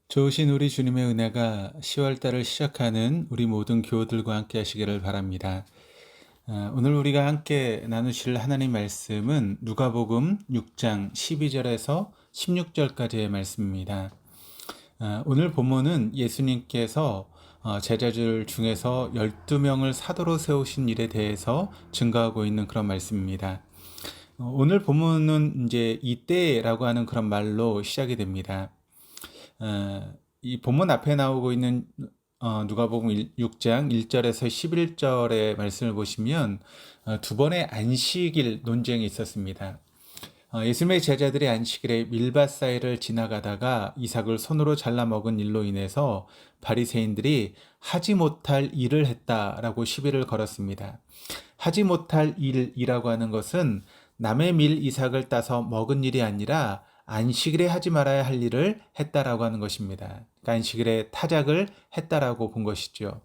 좋으신 우리 주님의 은혜가 10월달을 시작하는 우리 모든 교우들과 함께 하시기를 바랍니다. 오늘 우리가 함께 나누실 하나님 말씀은 누가복음 6장 12절에서 16절까지의 말씀입니다. 오늘 본문은 예수님께서 제자들 중에서 12명을 사도로 세우신 일에 대해서 증거하고 있는 그런 말씀입니다. 오늘 본문은 이제 이때라고 하는 그런 말로 시작이 됩니다. 이 본문 앞에 나오고 있는 누가복음 6장 1절에서 11절의 말씀을 보시면 두 번의 안식일 논쟁이 있었습니다. 예수님의 제자들이 안식일에 밀밭 사이를 지나가다가 이삭을 손으로 잘라 먹은 일로 인해서 바리새인들이 하지 못할 일을 했다라고 시비를 걸었습니다. 하지 못할 일이라고 하는 것은 남의 밀 이삭을 따서 먹은 일이 아니라 안식일에 하지 말아야 할 일을 했다라고 하는 것입니다. 그러니까 안식일에 타작을 했다라고 본 것이죠.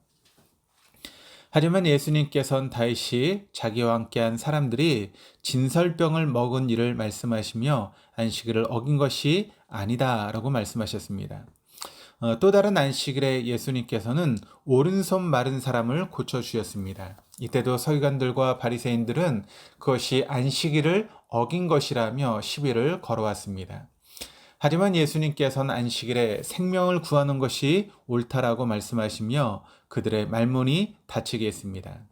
하지만 예수님께서는 다시 자기와 함께한 사람들이 진설병을 먹은 일을 말씀하시며 안식일을 어긴 것이 아니다라고 말씀하셨습니다. 또 다른 안식일에 예수님께서는 오른손 마른 사람을 고쳐주셨습니다. 이때도 서기관들과 바리새인들은 그것이 안식일을 어긴 것이라며 시비를 걸어왔습니다. 하지만 예수님께서는 안식일에 생명을 구하는 것이 옳다라고 말씀하시며 그들의 말문이 닫히게 했습니다.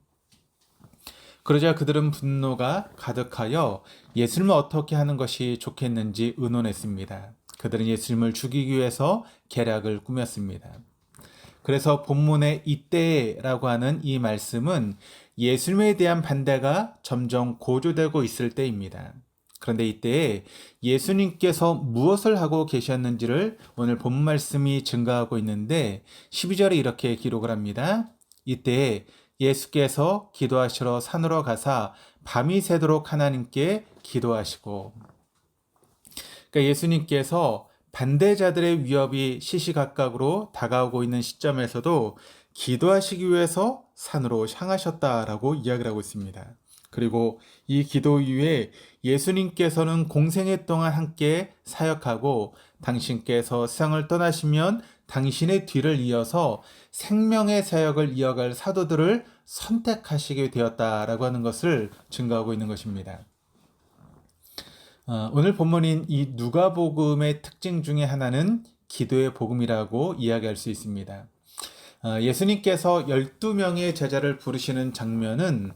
그러자 그들은 분노가 가득하여 예수님을 어떻게 하는 것이 좋겠는지 의논했습니다. 그들은 예수님을 죽이기 위해서 계략을 꾸몄습니다. 그래서 본문의 이때라고 하는 이 말씀은 예수님에 대한 반대가 점점 고조되고 있을 때입니다. 그런데 이때에 예수님께서 무엇을 하고 계셨는지를 오늘 본 말씀이 증가하고 있는데 12절에 이렇게 기록을 합니다. 이때에 예수께서 기도하시러 산으로 가사 밤이 새도록 하나님께 기도하시고, 그러니까 예수님께서 반대자들의 위협이 시시각각으로 다가오고 있는 시점에서도 기도하시기 위해서 산으로 향하셨다라고 이야기를 하고 있습니다. 그리고 이 기도 이후에 예수님께서는 공생애 동안 함께 사역하고 당신께서 세상을 떠나시면 당신의 뒤를 이어서 생명의 사역을 이어갈 사도들을 선택하시게 되었다라고 하는 것을 증거하고 있는 것입니다. 오늘 본문인 이 누가복음의 특징 중에 하나는 기도의 복음이라고 이야기할 수 있습니다. 예수님께서 12명의 제자를 부르시는 장면은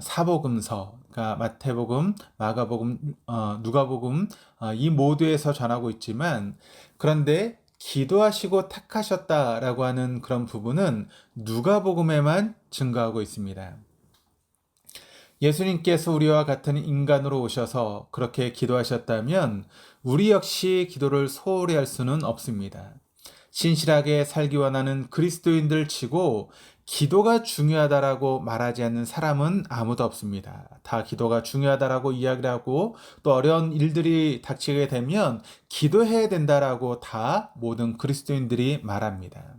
사복음서, 그러니까 마태복음, 마가복음, 누가복음 이 모두에서 전하고 있지만, 그런데 기도하시고 택하셨다라고 하는 그런 부분은 누가복음에만 증거하고 있습니다. 예수님께서 우리와 같은 인간으로 오셔서 그렇게 기도하셨다면 우리 역시 기도를 소홀히 할 수는 없습니다. 신실하게 살기 원하는 그리스도인들 치고 기도가 중요하다라고 말하지 않는 사람은 아무도 없습니다. 다 기도가 중요하다라고 이야기를 하고 또 어려운 일들이 닥치게 되면 기도해야 된다라고 다 모든 그리스도인들이 말합니다.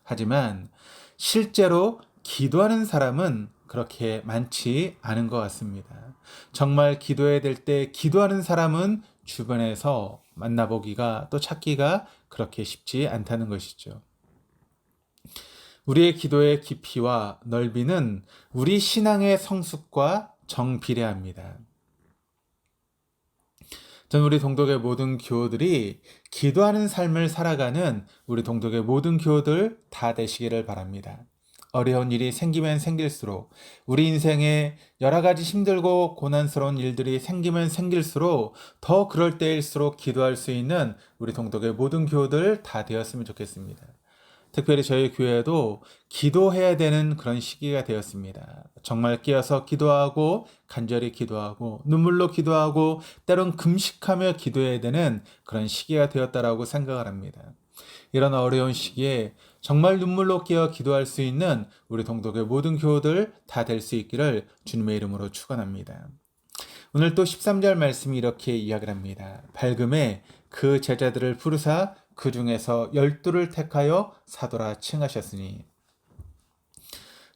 하지만 실제로 기도하는 사람은 그렇게 많지 않은 것 같습니다. 정말 기도해야 될 때 기도하는 사람은 주변에서 만나보기가 또 찾기가 그렇게 쉽지 않다는 것이죠. 우리의 기도의 깊이와 넓이는 우리 신앙의 성숙과 정비례합니다. 저는 우리 동독의 모든 교우들이 기도하는 삶을 살아가는 우리 동독의 모든 교우들 다 되시기를 바랍니다. 어려운 일이 생기면 생길수록 우리 인생에 여러 가지 힘들고 고난스러운 일들이 생기면 생길수록 더 그럴 때일수록 기도할 수 있는 우리 동독의 모든 교우들 다 되었으면 좋겠습니다. 특별히 저희 교회도 기도해야 되는 그런 시기가 되었습니다. 정말 깨어서 기도하고 간절히 기도하고 눈물로 기도하고 때론 금식하며 기도해야 되는 그런 시기가 되었다라고 생각을 합니다. 이런 어려운 시기에 정말 눈물로 깨어 기도할 수 있는 우리 동독의 모든 교우들 다 될 수 있기를 주님의 이름으로 축원합니다. 오늘 또 13절 말씀이 이렇게 이야기를 합니다. 밝음에 그 제자들을 부르사 그 중에서 12를 택하여 사도라 칭하셨으니.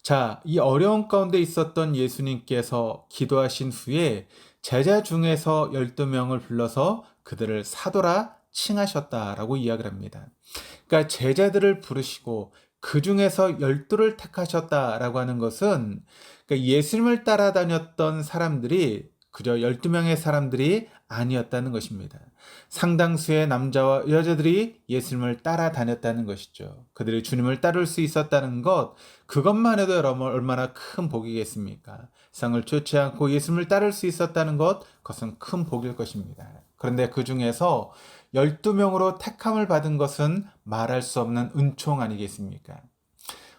자, 이 어려운 가운데 있었던 예수님께서 기도하신 후에 제자 중에서 12명을 불러서 그들을 사도라 칭하셨다라고 이야기를 합니다. 그러니까 제자들을 부르시고 그 중에서 12를 택하셨다라고 하는 것은, 그러니까 예수님을 따라다녔던 사람들이 그저 12명의 사람들이 아니었다는 것입니다. 상당수의 남자와 여자들이 예수님을 따라다녔다는 것이죠. 그들이 주님을 따를 수 있었다는 것, 그것만 해도 여러분 얼마나 큰 복이겠습니까? 상을 쫓지 않고 예수님을 따를 수 있었다는 것, 그것은 큰 복일 것입니다. 그런데 그 중에서 12명으로 택함을 받은 것은 말할 수 없는 은총 아니겠습니까?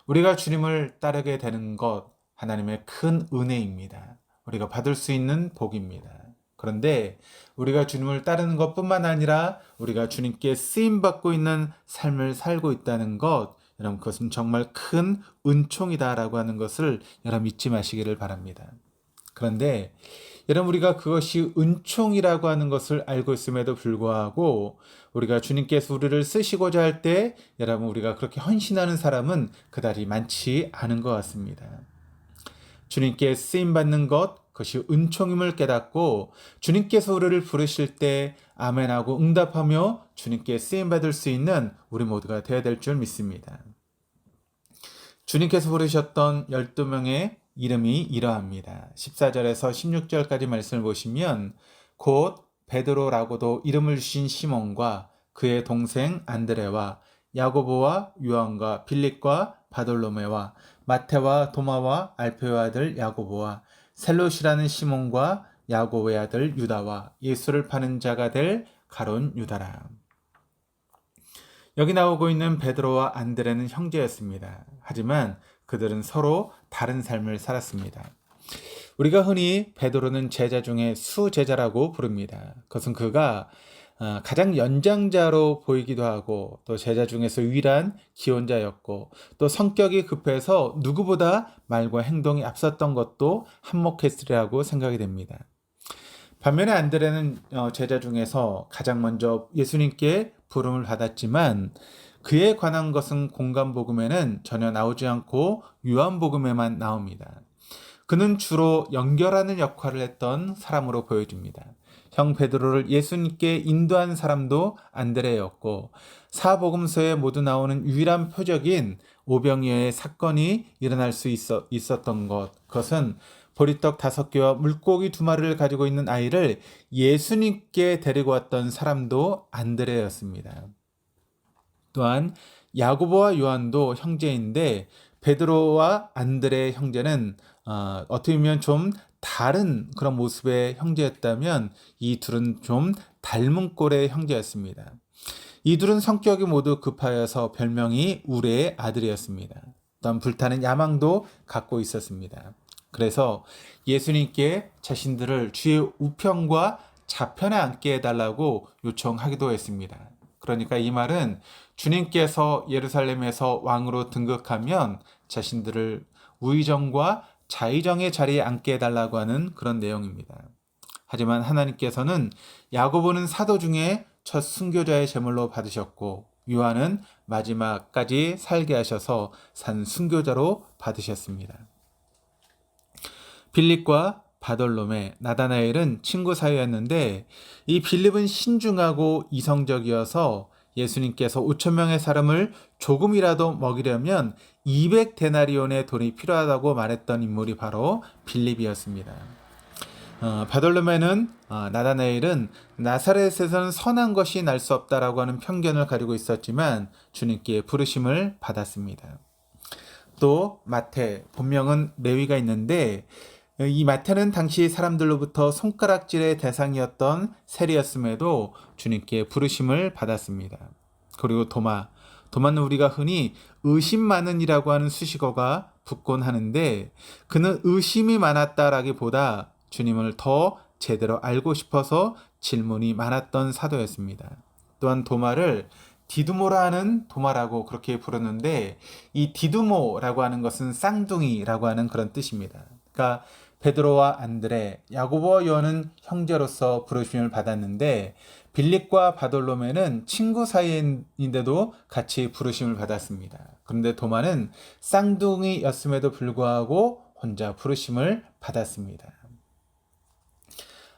우리가 주님을 따르게 되는 것, 하나님의 큰 은혜입니다. 우리가 받을 수 있는 복입니다. 그런데 우리가 주님을 따르는 것뿐만 아니라 우리가 주님께 쓰임받고 있는 삶을 살고 있다는 것, 여러분 그것은 정말 큰 은총이다라고 하는 것을 여러분 잊지 마시기를 바랍니다. 그런데 여러분 우리가 그것이 은총이라고 하는 것을 알고 있음에도 불구하고 우리가 주님께서 우리를 쓰시고자 할 때 여러분 우리가 그렇게 헌신하는 사람은 그다지 많지 않은 것 같습니다. 주님께 쓰임받는 것, 그것이 은총임을 깨닫고 주님께서 우리를 부르실 때 아멘하고 응답하며 주님께 쓰임받을 수 있는 우리 모두가 되어야 될 줄 믿습니다. 주님께서 부르셨던 12명의 이름이 이러합니다. 14절에서 16절까지 말씀을 보시면 곧 베드로라고도 이름을 주신 시몬과 그의 동생 안드레와 야고보와 요한과 빌립과 바돌로메와 마테와 도마와 알페의 아들 야고보와 셀롯이라는 시몬과 야고보의 아들 유다와 예수를 파는 자가 될 가룟 유다라. 여기 나오고 있는 베드로와 안드레는 형제였습니다. 하지만 그들은 서로 다른 삶을 살았습니다. 우리가 흔히 베드로는 제자 중에 수제자라고 부릅니다. 그것은 그가 가장 연장자로 보이기도 하고 또 제자 중에서 유일한 기혼자였고 또 성격이 급해서 누구보다 말과 행동이 앞섰던 것도 한몫했으리라고 생각이 됩니다. 반면에 안드레는 제자 중에서 가장 먼저 예수님께 부름을 받았지만 그에 관한 것은 공간복음에는 전혀 나오지 않고 요한복음에만 나옵니다. 그는 주로 연결하는 역할을 했던 사람으로 보여집니다. 형 베드로를 예수님께 인도한 사람도 안드레였고 사복음서에 모두 나오는 유일한 표적인 오병이어의 사건이 일어날 수 있었던 것, 그것은 보리떡 5개와 물고기 2마리를 가지고 있는 아이를 예수님께 데리고 왔던 사람도 안드레였습니다. 또한 야고보와 요한도 형제인데 베드로와 안드레의 형제는 어떻게 보면 좀 다른 그런 모습의 형제였다면 이 둘은 좀 닮은 꼴의 형제였습니다. 이 둘은 성격이 모두 급하여서 별명이 우레의 아들이었습니다. 또한 불타는 야망도 갖고 있었습니다. 그래서 예수님께 자신들을 주의 우편과 좌편에 앉게 해달라고 요청하기도 했습니다. 그러니까 이 말은 주님께서 예루살렘에서 왕으로 등극하면 자신들을 우의정과 좌의정의 자리에 앉게 해달라고 하는 그런 내용입니다. 하지만 하나님께서는 야고보는 사도 중에 첫 순교자의 제물로 받으셨고 요한은 마지막까지 살게 하셔서 산 순교자로 받으셨습니다. 빌립과 바돌로메, 나다나엘은 친구 사이였는데 이 빌립은 신중하고 이성적이어서 예수님께서 5,000명의 사람을 조금이라도 먹이려면 200데나리온의 돈이 필요하다고 말했던 인물이 바로 빌립이었습니다. 바돌로메는 나다나엘은 나사렛에서는 선한 것이 날 수 없다라고 하는 편견을 가지고 있었지만 주님께 부르심을 받았습니다. 또 마태, 본명은 레위가 있는데 이 마태는 당시 사람들로부터 손가락질의 대상이었던 세리였음에도 주님께 부르심을 받았습니다. 그리고 도마는 우리가 흔히 의심 많은이라고 하는 수식어가 붙곤 하는데 그는 의심이 많았다라기보다 주님을 더 제대로 알고 싶어서 질문이 많았던 사도였습니다. 또한 도마를 디두모라 하는 도마라고 그렇게 부르는데 이 디두모라고 하는 것은 쌍둥이라고 하는 그런 뜻입니다. 그러니까 베드로와 안드레, 야고보와 요한은 형제로서 부르심을 받았는데 빌립과 바돌로메는 친구 사이인데도 같이 부르심을 받았습니다. 그런데 도마는 쌍둥이였음에도 불구하고 혼자 부르심을 받았습니다.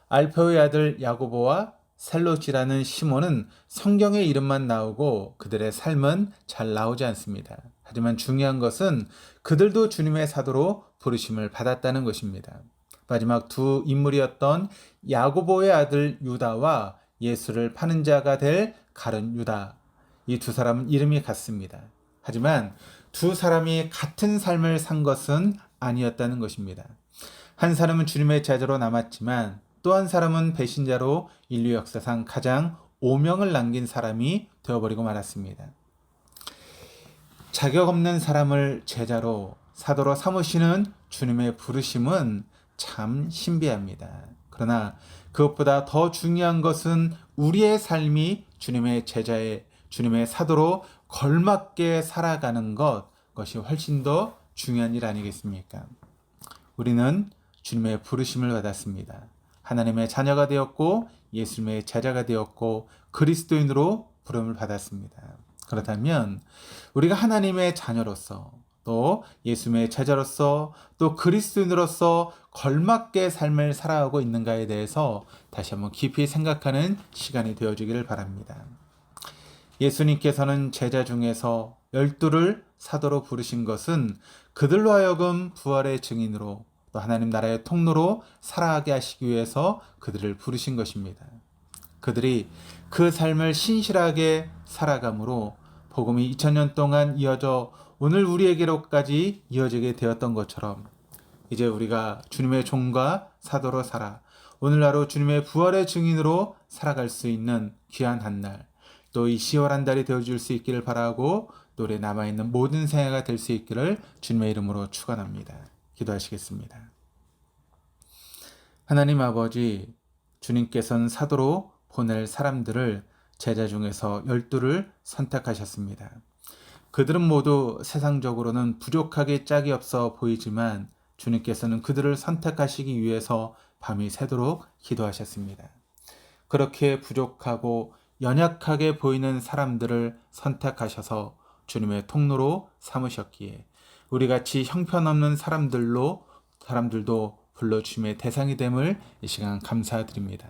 알페오의 아들 야고보와 셀롯이라는 시몬은 성경의 이름만 나오고 그들의 삶은 잘 나오지 않습니다. 하지만 중요한 것은 그들도 주님의 사도로 부르심을 받았다는 것입니다. 마지막 두 인물이었던 야고보의 아들 유다와 예수를 파는 자가 될 가룟 유다. 이 두 사람은 이름이 같습니다. 하지만 두 사람이 같은 삶을 산 것은 아니었다는 것입니다. 한 사람은 주님의 제자로 남았지만 또 한 사람은 배신자로 인류 역사상 가장 오명을 남긴 사람이 되어버리고 말았습니다. 자격 없는 사람을 제자로 사도로 삼으시는 주님의 부르심은 참 신비합니다. 그러나 그것보다 더 중요한 것은 우리의 삶이 주님의 제자의 주님의 사도로 걸맞게 살아가는 것이 훨씬 더 중요한 일 아니겠습니까? 우리는 주님의 부르심을 받았습니다. 하나님의 자녀가 되었고 예수님의 제자가 되었고 그리스도인으로 부름을 받았습니다. 그렇다면 우리가 하나님의 자녀로서 또 예수님의 제자로서 또 그리스도인으로서 걸맞게 삶을 살아가고 있는가에 대해서 다시 한번 깊이 생각하는 시간이 되어주기를 바랍니다. 예수님께서는 제자 중에서 12를 사도로 부르신 것은 그들로 하여금 부활의 증인으로 또 하나님 나라의 통로로 살아가게 하시기 위해서 그들을 부르신 것입니다. 그들이 그 삶을 신실하게 살아감으로 복음이 2000년 동안 이어져 오늘 우리에게로까지 이어지게 되었던 것처럼 이제 우리가 주님의 종과 사도로 살아 오늘날로 주님의 부활의 증인으로 살아갈 수 있는 귀한 한 날, 또 이 10월 한 달이 되어줄 수 있기를 바라고 또 우리 남아있는 모든 생애가 될 수 있기를 주님의 이름으로 축원합니다. 기도하시겠습니다. 하나님 아버지, 주님께서는 사도로 보낼 사람들을 제자 중에서 12를 선택하셨습니다. 그들은 모두 세상적으로는 부족하게 짝이 없어 보이지만 주님께서는 그들을 선택하시기 위해서 밤이 새도록 기도하셨습니다. 그렇게 부족하고 연약하게 보이는 사람들을 선택하셔서 주님의 통로로 삼으셨기에 우리같이 형편없는 사람들도 불러주심의 대상이 됨을 이 시간 감사드립니다.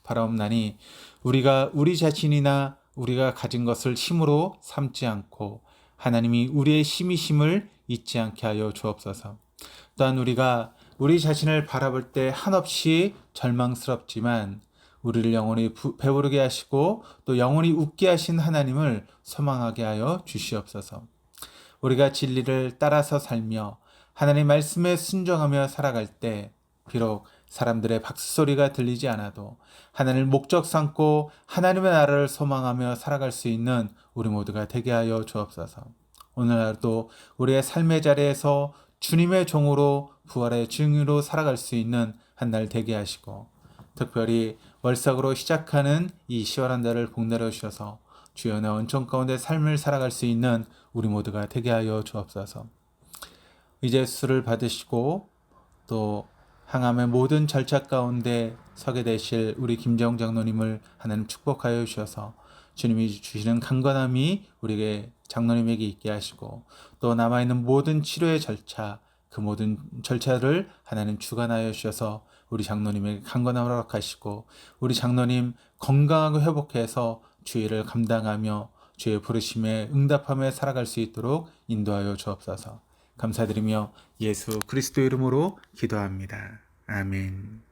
바라옵나니 우리가 우리 자신이나 우리가 가진 것을 힘으로 삼지 않고 하나님이 우리의 힘이심을 잊지 않게 하여 주옵소서. 또한 우리가 우리 자신을 바라볼 때 한없이 절망스럽지만 우리를 영원히 배부르게 하시고 또 영원히 웃게 하신 하나님을 소망하게 하여 주시옵소서. 우리가 진리를 따라서 살며 하나님 말씀에 순종하며 살아갈 때 비록 사람들의 박수소리가 들리지 않아도 하나님을 목적 삼고 하나님의 나라를 소망하며 살아갈 수 있는 우리 모두가 되게 하여 주옵소서. 오늘날도 우리의 삶의 자리에서 주님의 종으로 부활의 증인으로 살아갈 수 있는 한 날 되게 하시고 특별히 월삭으로 시작하는 이 10월 한 달을 복내려 주셔서 주연의恩총 가운데 삶을 살아갈 수 있는 우리 모두가 되게 하여 주옵소서. 이제 수를 받으시고 또 항암의 모든 절차 가운데 서게 되실 우리 김재홍 장로님을 하나님 축복하여 주셔서 주님이 주시는 강건함이 우리에게 장로님에게 있게 하시고 또 남아있는 모든 치료의 절차 그 모든 절차를 하나님 주관하여 주셔서 우리 장로님에게 강건함을 허락하시고 우리 장로님 건강하고 회복해서 주의 일을 감당하며 주의 부르심에 응답하며 살아갈 수 있도록 인도하여 주옵소서. 감사드리며 예수 그리스도 이름으로 기도합니다. 아멘.